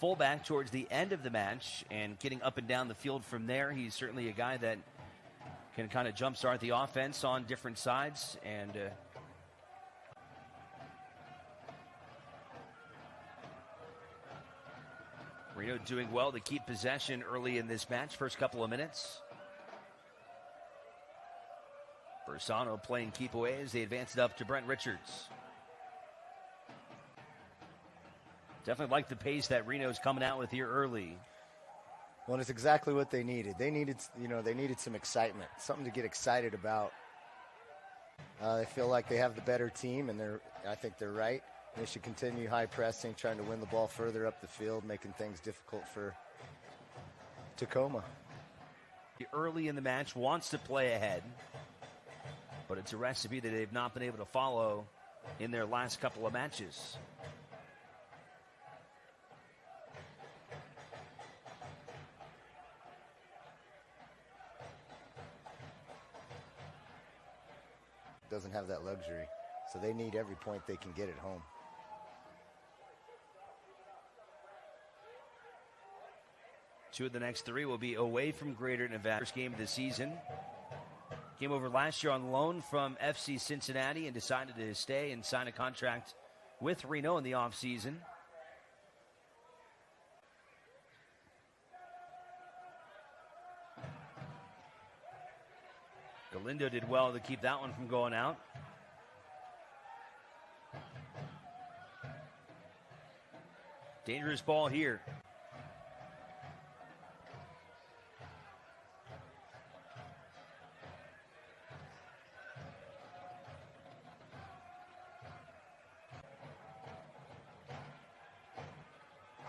fullback towards the end of the match and getting up and down the field from there. He's certainly a guy that can kind of jumpstart the offense on different sides. And Reno doing well to keep possession early in this match, first couple of minutes. Bersano playing keep away as they advance it up to Brent Richards. Definitely like the pace that Reno's coming out with here early. Well, it's exactly what they needed. They needed some excitement, something to get excited about. They feel like they have the better team, and I think they're right. They should continue high pressing, trying to win the ball further up the field, making things difficult for Tacoma. Early in the match, wants to play ahead, but it's a recipe that they've not been able to follow in their last couple of matches. Doesn't have that luxury, so they need every point they can get at home. Two of the next three will be away from Greater Nevada. First game of the season. Came over last year on loan from FC Cincinnati and decided to stay and sign a contract with Reno in the offseason. Galindo did well to keep that one from going out. Dangerous ball here.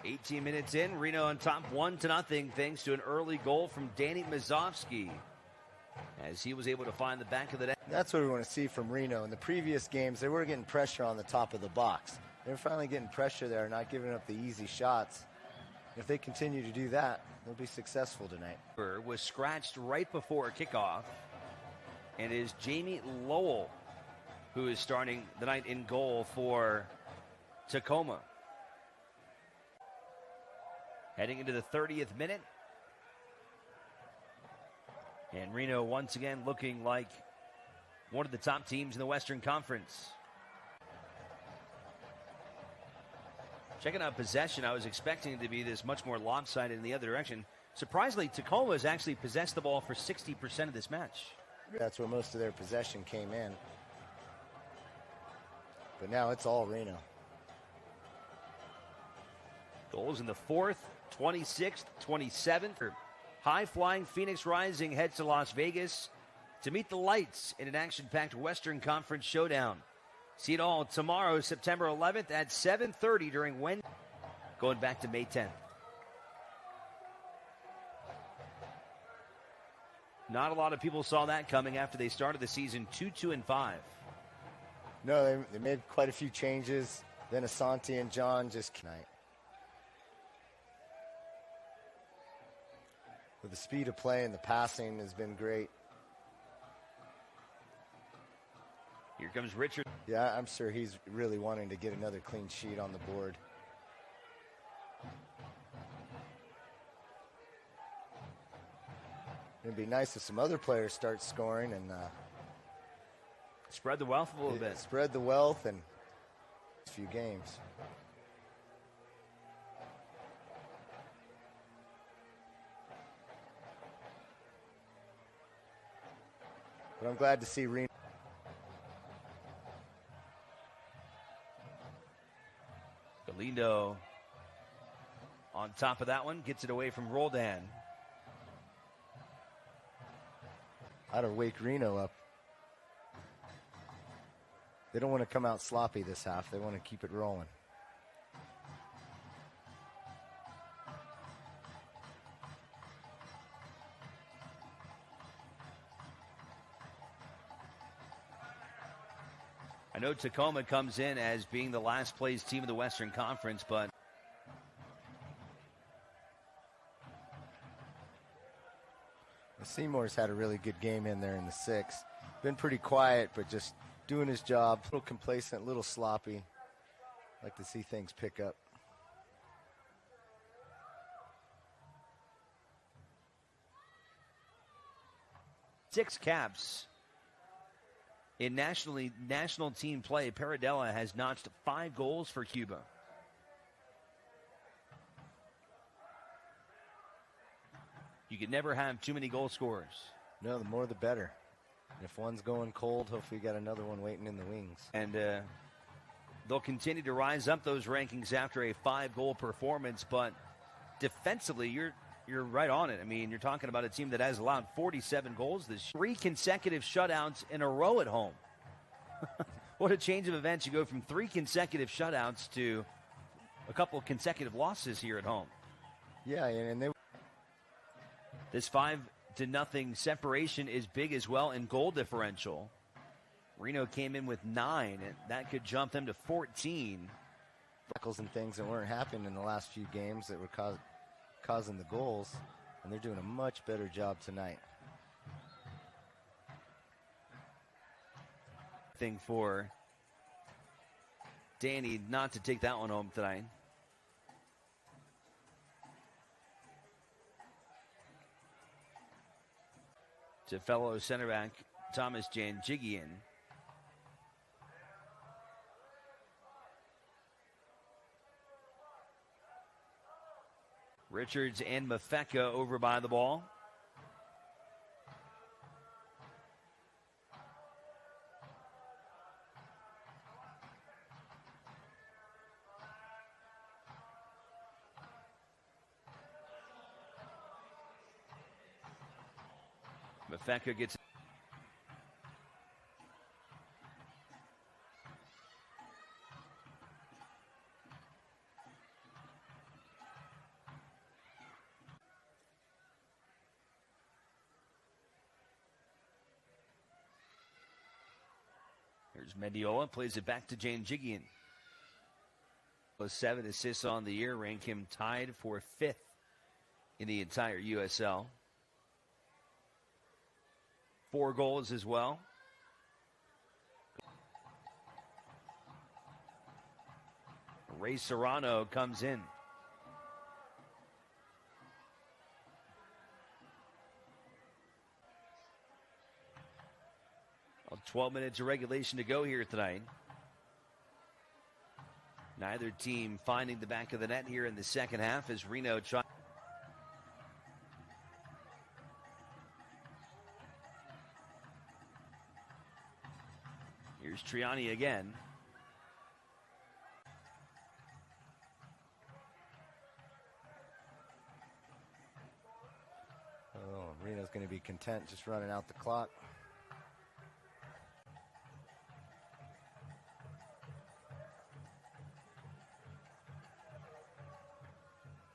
"18 minutes in, Reno on top 1-0 thanks to an early goal from Danny Mazovsky, as he was able to find the back of the net. That's what we want to see from Reno. In the previous games, they were getting pressure on the top of the box. They're finally getting pressure there, not giving up the easy shots. If they continue to do that, they'll be successful tonight. Was scratched right before kickoff, and is Jamie Lowell, who is starting the night in goal for Tacoma. Heading into the 30th minute. And Reno once again looking like one of the top teams in the Western Conference. Checking out possession, I was expecting it to be this much more lopsided in the other direction. Surprisingly, Tacoma has actually possessed the ball for 60% of this match. That's where most of their possession came in. But now it's all Reno. Goals in the 4th, 26th, 27th. High-flying Phoenix Rising heads to Las Vegas to meet the lights in an action-packed Western Conference showdown. See it all tomorrow, September 11th at 7:30 during Wednesday, going back to May 10th. Not a lot of people saw that coming after they started the season 2-2-5. No, they made quite a few changes. Then Asante and John just tonight. With the speed of play and the passing has been great. Here comes Richard. Yeah, I'm sure he's really wanting to get another clean sheet on the board. It'd be nice if some other players start scoring and spread the wealth a little bit. Spread the wealth and a few games. But I'm glad to see Reno. Galindo on top of that one, gets it away from Roldan. How to wake Reno up. They don't want to come out sloppy this half. They want to keep it rolling. I know Tacoma comes in as being the last place team in the Western Conference, but Seymour's had a really good game in there in the 6th. Been pretty quiet, but just doing his job. A little complacent, a little sloppy. Like to see things pick up. 6 caps in national team play. Paradella has notched 5 goals for Cuba. You can never have too many goal scorers. No, the more the better. If one's going cold, hopefully you got another one waiting in the wings. And they'll continue to rise up those rankings after a 5-goal performance. But defensively, you're right on it. I mean, you're talking about a team that has allowed 47 goals this year. 3 consecutive shutouts in a row at home. What a change of events. You go from 3 consecutive shutouts to a couple of consecutive losses here at home. Yeah, and they... This 5-0 separation is big as well in goal differential. Reno came in with 9, and that could jump them to 14. Tackles and things that weren't happening in the last few games that were causing the goals, and they're doing a much better job tonight. Thing for Danny not to take that one home tonight. To fellow center back Thomas Janjigian. Richards and Mafeka over by the ball. Mafeka gets... Here's Mendiola, plays it back to Janjigian. 7 assists on the year, rank him tied for 5th in the entire USL. 4 goals as well. Ray Serrano comes in. 12 minutes of regulation to go here tonight. Neither team finding the back of the net here in the second half as Reno tries. Here's Triani again. Oh, Reno's going to be content just running out the clock.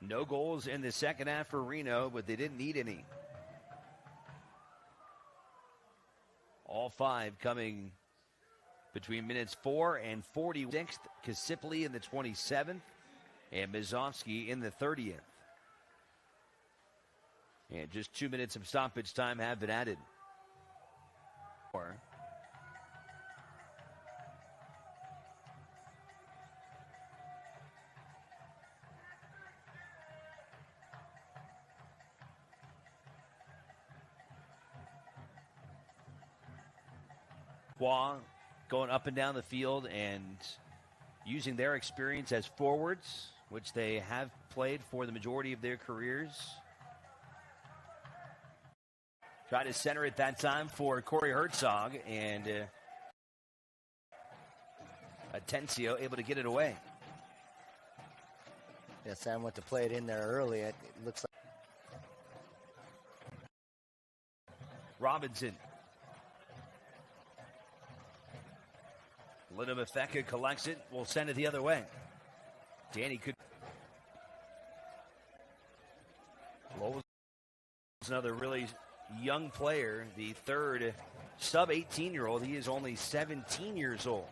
No goals in the second half for Reno, but they didn't need any. All 5 coming between minutes 4 and 46th. Kasipli in the 27th and Mizovsky in the 30th. And just 2 minutes of stoppage time have been added. Going up and down the field and using their experience as forwards, which they have played for the majority of their careers. Tried to center it that time for Corey Herzog, and Atencio able to get it away. Yeah, Sam went to play it in there early. It looks like Robinson. Linda Mafeka collects it. We'll send it the other way. Danny could. Lowell's another really young player, the third sub-18-year-old. He is only 17 years old.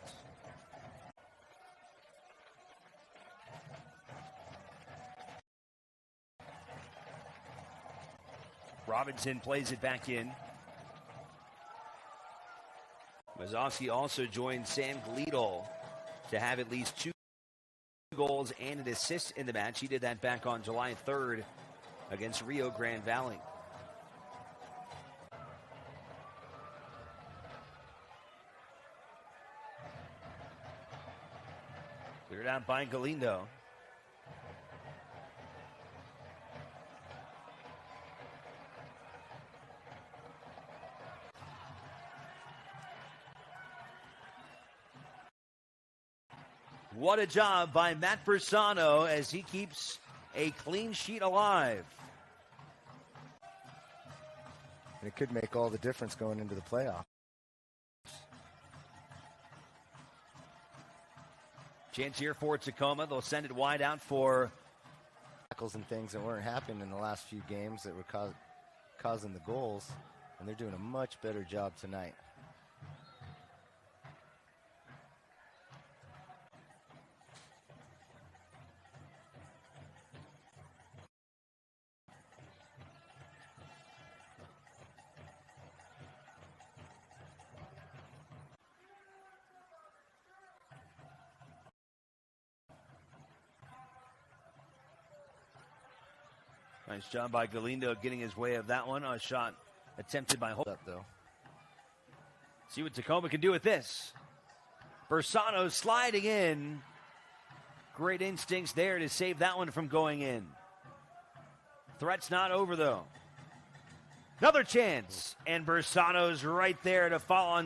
Robinson plays it back in. Mizovsky also joined Sam Galindo to have at least 2 goals and an assist in the match. He did that back on July 3rd against Rio Grande Valley. Cleared out by Galindo. What a job by Matt Bersano as he keeps a clean sheet alive. And it could make all the difference going into the playoff. Chance here for Tacoma. They'll send it wide out for tackles and things that weren't happening in the last few games that were causing the goals. And they're doing a much better job tonight. Nice job by Galindo getting his way of that one. A shot attempted by Holt. Though. See what Tacoma can do with this. Bersano sliding in. Great instincts there to save that one from going in. Threat's not over, though. Another chance. And Bersano's right there to follow on.